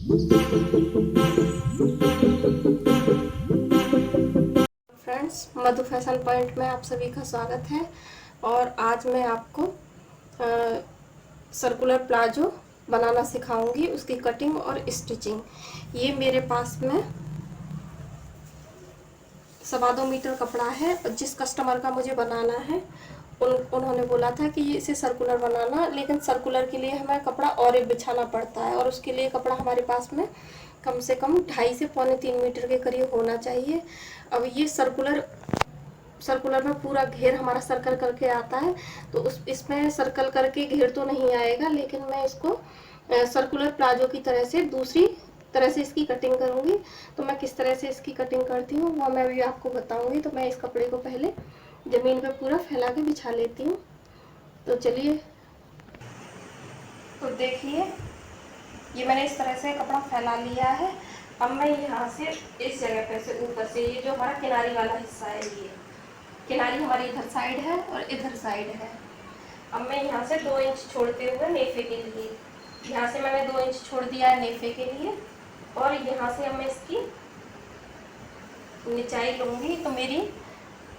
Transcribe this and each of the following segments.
Friends, मधु fashion point में आप सभी का स्वागत है। और आज मैं आपको सर्कुलर प्लाजो बनाना सिखाऊंगी, उसकी कटिंग और स्टिचिंग। ये मेरे पास में 2.25 मीटर कपड़ा है। और जिस कस्टमर का मुझे बनाना है उन्होंने बोला था कि इसे सर्कुलर बनाना, लेकिन सर्कुलर के लिए हमें कपड़ा और एक बिछाना पड़ता है, और उसके लिए कपड़ा हमारे पास में कम से कम 2.5 से 2.75 मीटर के करीब होना चाहिए। अब ये सर्कुलर में पूरा घेर हमारा सर्कल करके आता है, तो इसमें सर्कल करके घेर तो नहीं आएगा, लेकिन मैं इसको सर्कुलर प्लाजो की तरह से दूसरी तरह से इसकी कटिंग करूंगी। तो मैं किस तरह से इसकी कटिंग करती हूँ वो मैं भी आपको बताऊंगी। तो मैं इस कपड़े को पहले ज़मीन पर पूरा फैला के बिछा लेती हूँ। तो चलिए, तो देखिए, ये मैंने इस तरह से कपड़ा फैला लिया है। अब मैं यहाँ से इस जगह पे से ऊपर से, ये जो हमारा किनारी वाला हिस्सा है, ये किनारी हमारी इधर साइड है और इधर साइड है। अब मैं यहाँ से 2 इंच छोड़ते हुए नेफे के लिए, यहाँ से मैंने 2 इंच छोड़ दिया है नेफे के लिए। और यहाँ से अब मैं इसकी निचाई लूँगी। तो मेरी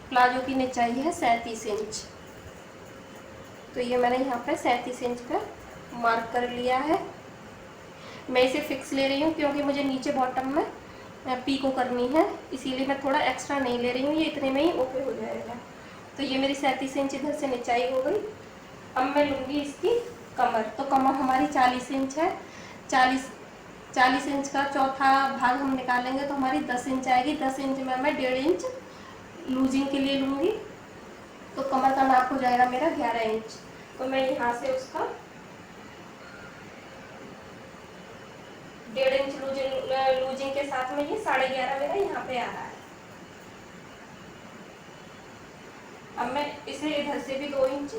प्लाजो की निचाई है 37 इंच। तो ये मैंने यहाँ पे 37 इंच पे मार्क कर लिया है। मैं इसे फिक्स ले रही हूँ क्योंकि मुझे नीचे बॉटम में पीको करनी है, इसीलिए मैं थोड़ा एक्स्ट्रा नहीं ले रही हूँ, ये इतने में ही ओके हो जाएगा। तो ये मेरी 37 इंच इधर से निचाई हो गई। अब मैं लूँगी इसकी कमर। तो कमर हमारी 40 इंच है। 40 इंच का चौथा भाग हम निकालेंगे तो हमारी 10 इंच आएगी। 10 इंच में मैं 1.5 इंच लूजिंग के लिए लूँगी। तो कमर का नाप हो जाएगा मेरा 11 इंच। तो मैं यहाँ से उसका 1.5 इंच लूजिंग के साथ में ये 11.5 मेरा यहाँ पे आ रहा है। अब मैं इसे इधर से भी 2 इंच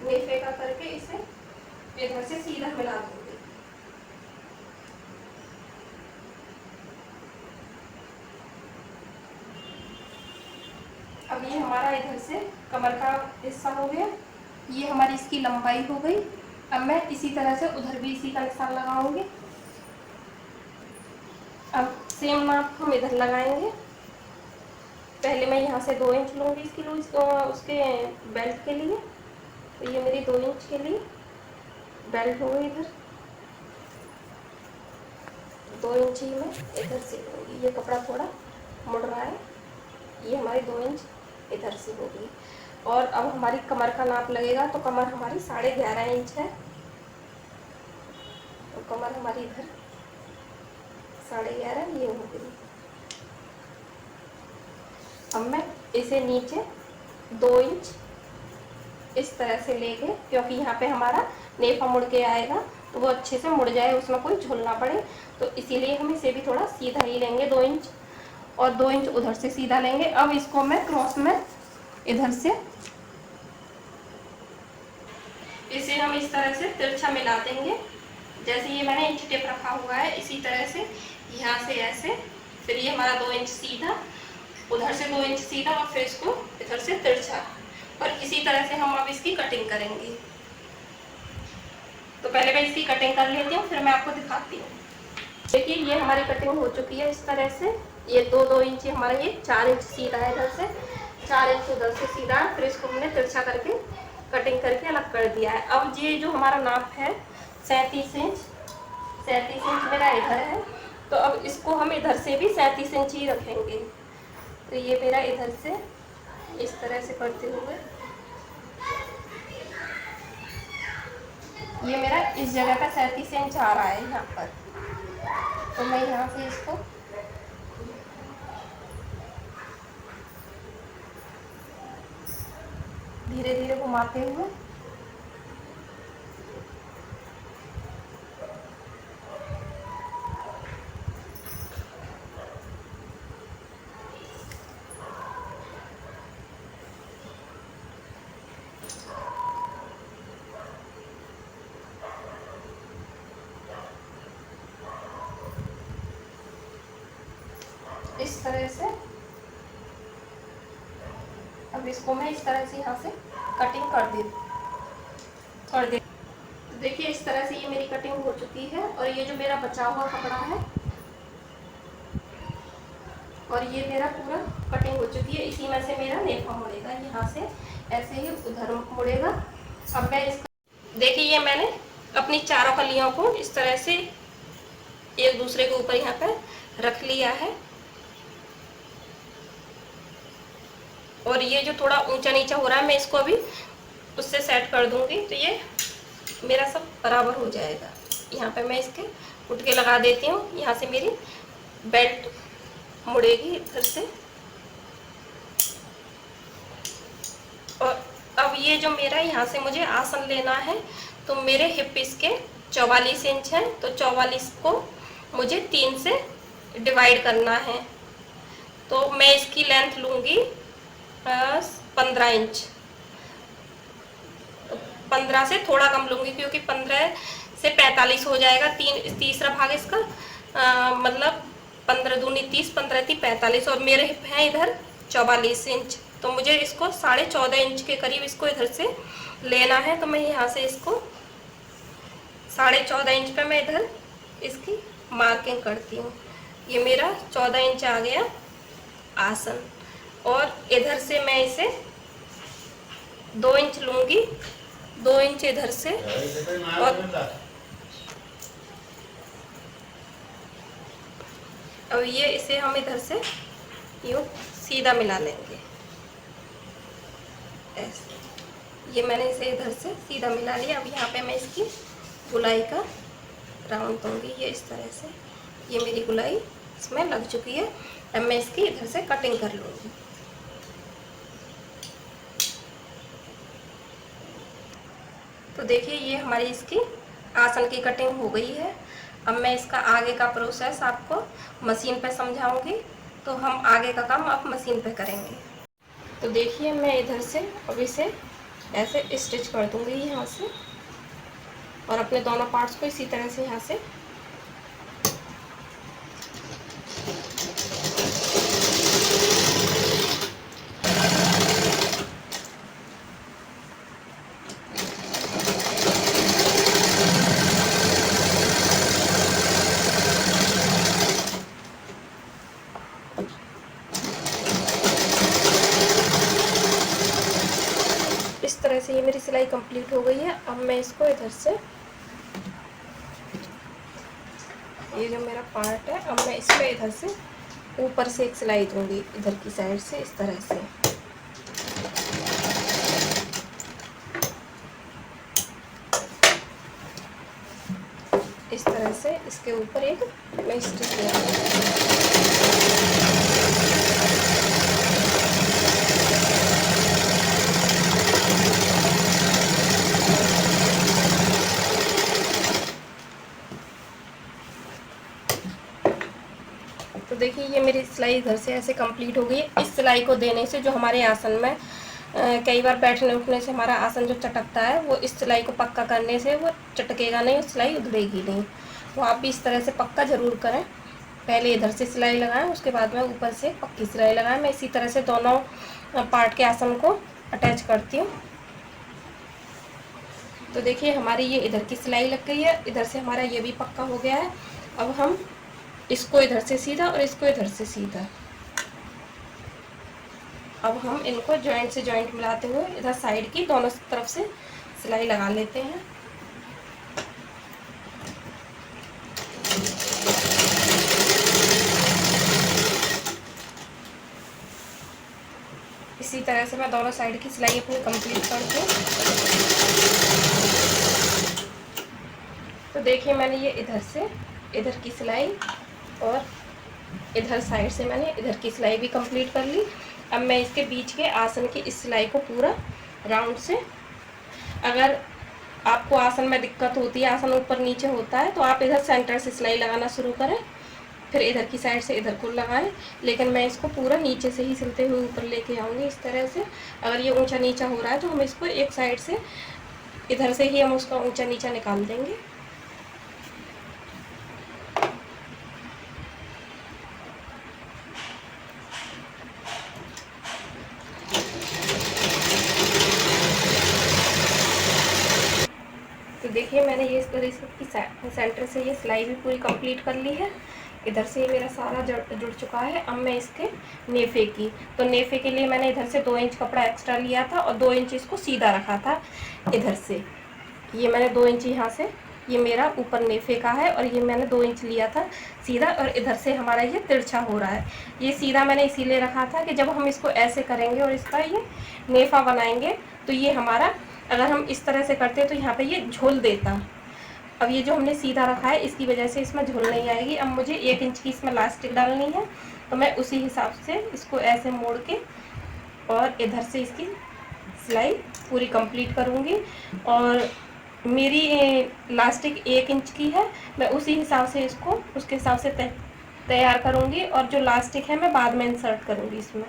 नेफे का करके इसे इधर से सीधा मिला दूंगी। अब ये हमारा इधर से कमर का हिस्सा हो गया, ये हमारी इसकी लंबाई हो गई। अब मैं इसी तरह से उधर भी इसी का निशान लगाऊंगी। अब सेम नाप हम इधर लगाएंगे। पहले मैं यहाँ से 2 इंच लूँगी इसकी उसके बेल्ट के लिए। तो ये मेरी 2 इंच के लिए बेल्ट हो गई। इधर 2 इंच ही मैं इधर से लूँगी। ये कपड़ा थोड़ा मुड़ रहा है, ये हमारी 2 इंच इधर से होगी। और अब हमारी कमर का नाप लगेगा। तो कमर हमारी 11.5 इंच है। तो कमर हमारी इधर 11.5 ये हो गई। अब मैं इसे नीचे 2 इंच इस तरह से लेके, क्योंकि यहाँ पे हमारा नेफा मुड़ के आएगा तो वो अच्छे से मुड़ जाए, उसमें कोई झूल ना पड़े, तो इसीलिए हम इसे भी थोड़ा सीधा ही लेंगे 2 इंच, और 2 इंच उधर से सीधा लेंगे। अब इसको मैं क्रॉस में इधर से इसे हम इस तरह से तिरछा मिला देंगे। जैसे ये मैंने इंच टेप रखा हुआ है, इसी तरह से यहाँ से ऐसे, फिर ये हमारा 2 इंच सीधा, उधर से 2 इंच सीधा, और फिर इसको इधर से तिरछा। और इसी तरह से हम अब इसकी कटिंग करेंगे। तो पहले मैं इसकी कटिंग कर लेती हूँ, फिर मैं आपको दिखाती हूँ। देखिए, ये हमारी कटिंग हो चुकी है इस तरह से। ये 2-2 इंच हमारा, ये 4 इंच सीधा है इधर से, 4 इंच उधर से सीधा। फिर इसको हमने तिरछा करके कटिंग करके अलग कर दिया है। अब ये जो हमारा नाप है 37 इंच, 37 इंच मेरा इधर है। तो अब इसको हम इधर से भी 37 इंच ही रखेंगे। तो ये मेरा इधर से इस तरह से करते हुए, ये मेरा इस जगह का 37 इंच आ रहा है यहाँ पर। तो मैं यहाँ से इसको धीरे धीरे घुमाते हुए इस तरह से, अब इसको मैं इस तरह से यहाँ से कटिंग कर दे। देखिए इस तरह से ये मेरी कटिंग हो चुकी है और ये जो मेरा बचा हुआ कपड़ा है और ये मेरा पूरा कटिंग हो चुकी है। इसी में से मेरा नेफा मुड़ेगा, यहाँ से ऐसे ही उधर मुड़ेगा। अब मैं इसका देखिए ये मैंने अपनी चारों कलियों को इस तरह से एक दूसरे के ऊपर यहाँ पे रख लिया है और ये जो थोड़ा ऊंचा नीचा हो रहा है मैं इसको अभी उससे सेट कर दूंगी तो ये मेरा सब बराबर हो जाएगा। यहाँ पे मैं इसके उठके लगा देती हूँ, यहाँ से मेरी बेल्ट मुड़ेगी इधर से। और अब ये जो मेरा यहाँ से मुझे आसन लेना है तो मेरे हिप इसके 44 इंच है, तो 44 को मुझे 3 से डिवाइड करना है। तो मैं इसकी लेंथ लूँगी 15 इंच, 15 से थोड़ा कम लूँगी क्योंकि 15 से 45 हो जाएगा। तीसरा भाग इसका मतलब 15 दूनी 30, 15 थी 45 और मेरे हिप हैं इधर 44 इंच, तो मुझे इसको 14.5 इंच के करीब इसको इधर से लेना है। तो मैं यहाँ से इसको 14.5 इंच पे मैं इधर इसकी मार्किंग करती हूँ। ये मेरा 14 इंच आ गया आसन और इधर से मैं इसे 2 इंच लूँगी, 2 इंच इधर से और अब ये इसे हम इधर से यूँ सीधा मिला लेंगे ऐसे। ये मैंने इसे इधर से सीधा मिला लिया। अब यहाँ पे मैं इसकी गुलाई का राउंड दूंगी, ये इस तरह से। ये मेरी गुलाई इसमें लग चुकी है। अब मैं इसकी इधर से कटिंग कर लूँगी। तो देखिए ये हमारी इसकी आसन की कटिंग हो गई है। अब मैं इसका आगे का प्रोसेस आपको मशीन पे समझाऊंगी, तो हम आगे का काम अब मशीन पे करेंगे। तो देखिए मैं इधर से अब इसे ऐसे स्टिच कर दूंगी यहाँ से और अपने दोनों पार्ट्स को इसी तरह से यहाँ से इस तरह से। ये मेरी सिलाई कंप्लीट हो गई है। अब मैं इसको इधर से, ये जो मेरा पार्ट है, अब मैं इसमें इधर से ऊपर से एक सिलाई दूंगी इधर की साइड से इस तरह से। इस तरह से इसके ऊपर एक मैं स्टिच लगाऊंगी। तो देखिए ये मेरी सिलाई इधर से ऐसे कंप्लीट हो गई है। इस सिलाई को देने से जो हमारे आसन में कई बार बैठने उठने से हमारा आसन जो चटकता है, वो इस सिलाई को पक्का करने से वो चटकेगा नहीं, सिलाई उधड़ेगी नहीं। तो आप भी इस तरह से पक्का ज़रूर करें। पहले इधर से सिलाई लगाएं, उसके बाद में ऊपर से पक्की सिलाई लगाएं। मैं इसी तरह से दोनों पार्ट के आसन को अटैच करती हूँ। तो देखिए हमारी ये इधर की सिलाई लग गई है, इधर से हमारा ये भी पक्का हो गया है। अब हम इसको इधर से सीधा और इसको इधर से सीधा, अब हम इनको जॉइंट से जॉइंट मिलाते हुए इधर साइड की दोनों तरफ से सिलाई लगा लेते हैं। इसी तरह से मैं दोनों साइड की सिलाई अपनी कंप्लीट करती हूँ। तो देखिए मैंने ये इधर से इधर की सिलाई और इधर साइड से मैंने इधर की सिलाई भी कंप्लीट कर ली। अब मैं इसके बीच के आसन की इस सिलाई को पूरा राउंड से, अगर आपको आसन में दिक्कत होती है, आसन ऊपर नीचे होता है, तो आप इधर सेंटर से सिलाई लगाना शुरू करें, फिर इधर की साइड से इधर को लगाएं। लेकिन मैं इसको पूरा नीचे से ही सिलते हुए ऊपर लेके आऊँगी इस तरह से। अगर ये ऊंचा नीचा हो रहा है तो हम इसको एक साइड से इधर से ही हम उसका ऊंचा नीचा निकाल देंगे। तो देखिए मैंने ये इस तरह से इसकी सेंटर से ये सिलाई भी पूरी कंप्लीट कर ली है। इधर से ये मेरा सारा जुड़ चुका है। अब मैं इसके नेफे की, तो नेफे के लिए मैंने इधर से 2 इंच कपड़ा एक्स्ट्रा लिया था और 2 इंच इसको सीधा रखा था। इधर से ये मैंने 2 इंच यहाँ से, ये मेरा ऊपर नेफे का है और ये मैंने 2 इंच लिया था सीधा, और इधर से हमारा ये तिरछा हो रहा है। ये सीधा मैंने इसीलिए रखा था कि जब हम इसको ऐसे करेंगे और इसका ये नेफा बनाएंगे तो ये हमारा, अगर हम इस तरह से करते तो यहाँ पे ये झोल देता। अब ये जो हमने सीधा रखा है इसकी वजह से इसमें झोल नहीं आएगी। अब मुझे 1 इंच की इसमें इलास्टिक डालनी है, तो मैं उसी हिसाब से इसको ऐसे मोड़ के और इधर से इसकी सिलाई पूरी कंप्लीट करूँगी। और मेरी इलास्टिक 1 इंच की है, मैं उसी हिसाब से इसको उसके हिसाब से तैयार करूँगी, और जो इलास्टिक है मैं बाद में इंसर्ट करूँगी इसमें।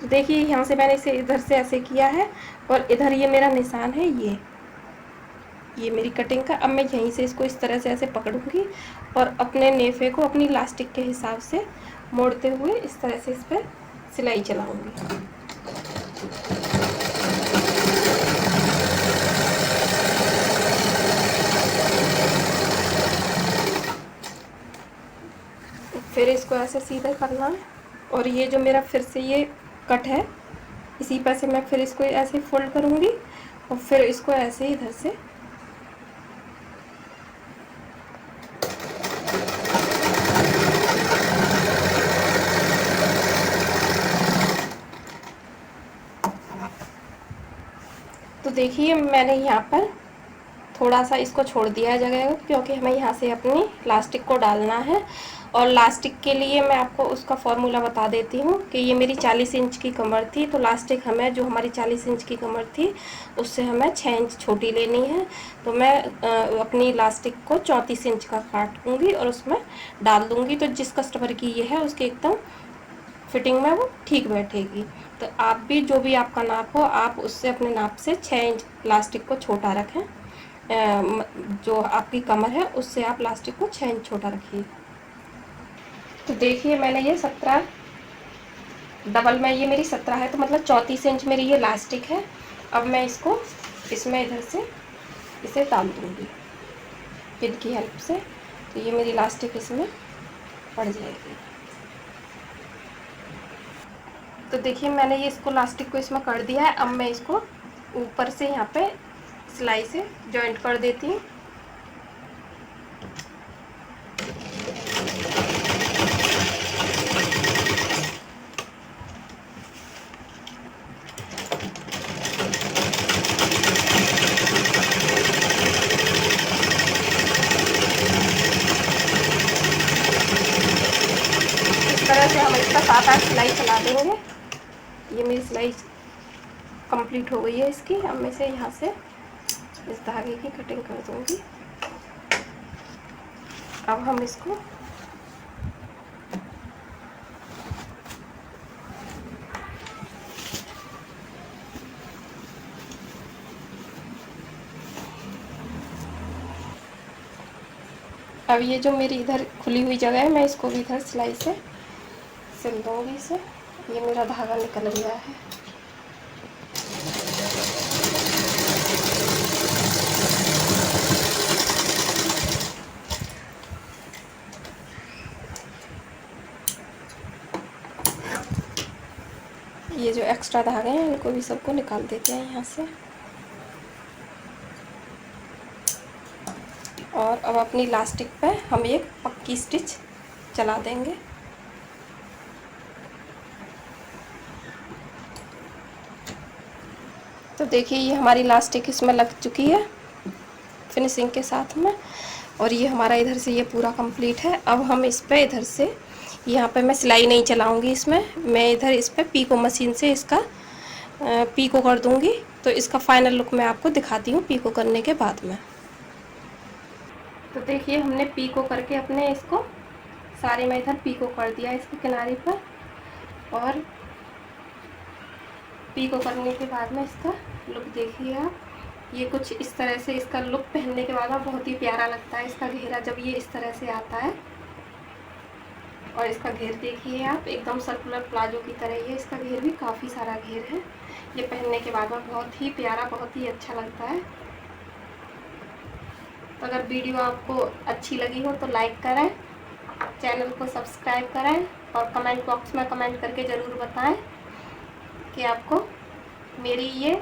तो देखिए यहाँ से मैंने इसे इधर से ऐसे किया है और इधर ये मेरा निशान है, ये मेरी कटिंग का। अब मैं यहीं से इसको इस तरह से ऐसे पकड़ूंगी और अपने नेफे को अपनी इलास्टिक के हिसाब से मोड़ते हुए इस तरह से इस पर सिलाई चलाऊंगी। फिर इसको ऐसे सीधा करना है, और ये जो मेरा फिर से ये कट है इसी पर से मैं फिर इसको ऐसे फोल्ड करूंगी और फिर इसको ऐसे इधर से तो देखिए मैंने यहाँ पर थोड़ा सा इसको छोड़ दिया है जगह, क्योंकि हमें यहाँ से अपनी इलास्टिक को डालना है। और इलास्टिक के लिए मैं आपको उसका फॉर्मूला बता देती हूँ कि ये मेरी 40 इंच की कमर थी, तो इलास्टिक हमें जो हमारी 40 इंच की कमर थी उससे हमें 6 इंच छोटी लेनी है। तो मैं अपनी इलास्टिक को 34 इंच का काटूँगी और उसमें डाल दूँगी, तो जिस कस्टमर की ये है उसके एकदम फिटिंग में वो ठीक बैठेगी। तो आप भी जो भी आपका नाप हो आप उससे अपने नाप से 6 इंच इलास्टिक को छोटा रखें। जो आपकी कमर है उससे आप इलास्टिक को 6 इंच छोटा रखिए। तो देखिए मैंने ये 17 डबल में ये मेरी 17 है, तो मतलब 34 इंच मेरी ये इलास्टिक है। अब मैं इसको इसमें इधर से इसे डाल दूँगी पिन की हेल्प से, तो ये मेरी इलास्टिक इसमें पड़ जाएगी। तो देखिए मैंने ये इसको इलास्टिक को इसमें कर दिया है। अब मैं इसको ऊपर से यहाँ पे सिलाई से जॉइंट कर देती हूँ। इस तरह से हम इसका 7-8 सिलाई चला देंगे। ये मेरी सिलाई कंप्लीट हो गई है इसकी। अब मैं इसे यहाँ से इस धागे की कटिंग कर दूँगी। अब हम इसको अब ये जो मेरी इधर खुली हुई जगह है मैं इसको भी इधर सिलाई से सिल दूँगी इसे। ये मेरा धागा निकल गया है। ये जो एक्स्ट्रा धागे हैं इनको भी सबको निकाल देते हैं यहाँ से। और अब अपनी इलास्टिक पे हम एक पक्की स्टिच चला देंगे। तो देखिए ये हमारी इलास्टिक इसमें लग चुकी है फिनिशिंग के साथ में, और ये हमारा इधर से ये पूरा कंप्लीट है। अब हम इस पे इधर से यहाँ पे मैं सिलाई नहीं चलाऊंगी इसमें, मैं इधर इस पे पीको मशीन से इसका पीको कर दूंगी। तो इसका फाइनल लुक मैं आपको दिखाती हूँ पीको करने के बाद में। तो देखिए हमने पीको करके अपने इसको सारे में इधर पीको कर दिया इसके किनारे पर, और पीको करने के बाद में इसका लुक देखिए आप। ये कुछ इस तरह से इसका लुक पहनने के बाद बहुत ही प्यारा लगता है। इसका घेरा जब ये इस तरह से आता है, और इसका घेर देखिए आप एकदम सर्कुलर प्लाजो की तरह ही है। इसका घेर भी काफ़ी सारा घेर है। ये पहनने के बाद में बहुत ही प्यारा, बहुत ही अच्छा लगता है। तो अगर वीडियो आपको अच्छी लगी हो तो लाइक करें, चैनल को सब्सक्राइब करें और कमेंट बॉक्स में कमेंट करके ज़रूर बताएं कि आपको मेरी ये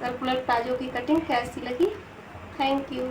सर्कुलर प्लाजो की कटिंग कैसी लगी। Thank you.